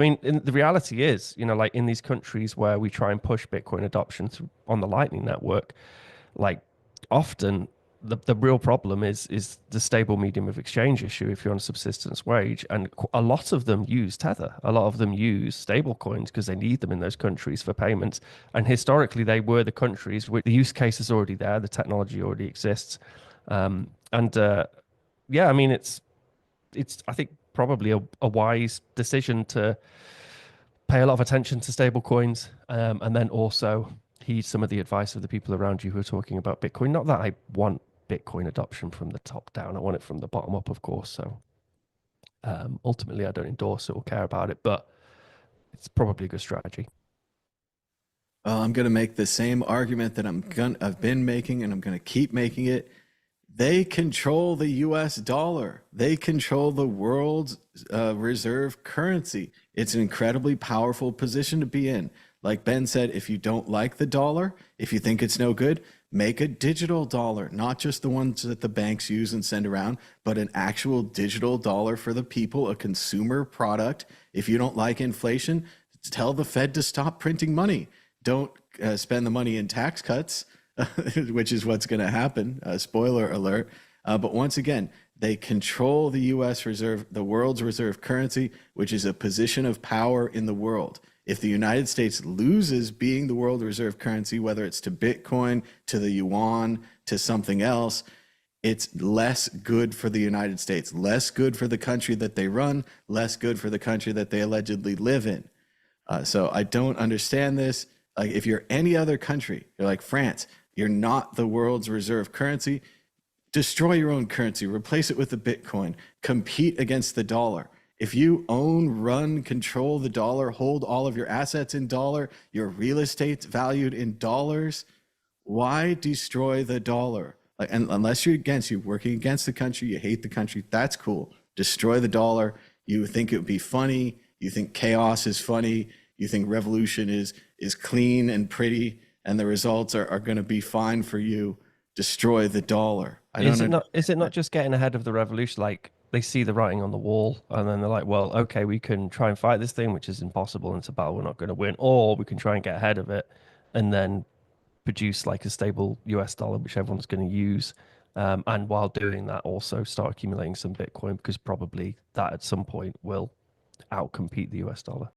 I mean, the reality is, like in these countries where we try and push Bitcoin adoption on the Lightning Network, like often the real problem is the stable medium of exchange issue if you're on a subsistence wage. And a lot of them use Tether. A lot of them use stable coins because they need them in those countries for payments. And historically, they were the countries where the use case is already there, the technology already exists. And yeah, I mean, it's I think probably a wise decision to pay a lot of attention to stable coins, and then also heed some of the advice of the people around you who are talking about Bitcoin. Not that I want Bitcoin adoption from the top down. I want it from the bottom up, of course. So ultimately, I don't endorse it or care about it, but it's probably a good strategy. Well, I'm going to make the same argument that I've been making, and I'm going to keep making it. They control the US dollar. They control the world's reserve currency. It's an incredibly powerful position to be in. Like Ben said, if you don't like the dollar, if you think it's no good, make a digital dollar, not just the ones that the banks use and send around, but an actual digital dollar for the people, a consumer product. If you don't like inflation, tell the Fed to stop printing money. Don't spend the money in tax cuts, which is what's going to happen. Spoiler alert. But once again, they control the US reserve, the world's reserve currency, which is a position of power in the world. If the United States loses being the world reserve currency, whether it's to Bitcoin, to the yuan, to something else, it's less good for the United States, less good for the country that they run, less good for the country that they allegedly live in. So I don't understand this. Like if you're any other country, you're like France, you're not the world's reserve currency. Destroy your own currency, replace it with the Bitcoin, compete against the dollar. If you own, run, control the dollar, hold all of your assets in dollar, your real estate's valued in dollars, why destroy the dollar? Like, and unless you're working against the country, you hate the country, that's cool. Destroy the dollar. You think it would be funny. You think chaos is funny. You think revolution is clean and pretty, and the results are going to be fine for you. Destroy the dollar. I don't know. Is it not just getting ahead of the revolution? Like they see the writing on the wall and then they're like, well, okay, we can try and fight this thing, which is impossible and it's a battle we're not going to win, or we can try and get ahead of it and then produce like a stable US dollar, which everyone's going to use. And while doing that, also start accumulating some Bitcoin because probably that at some point will outcompete the US dollar.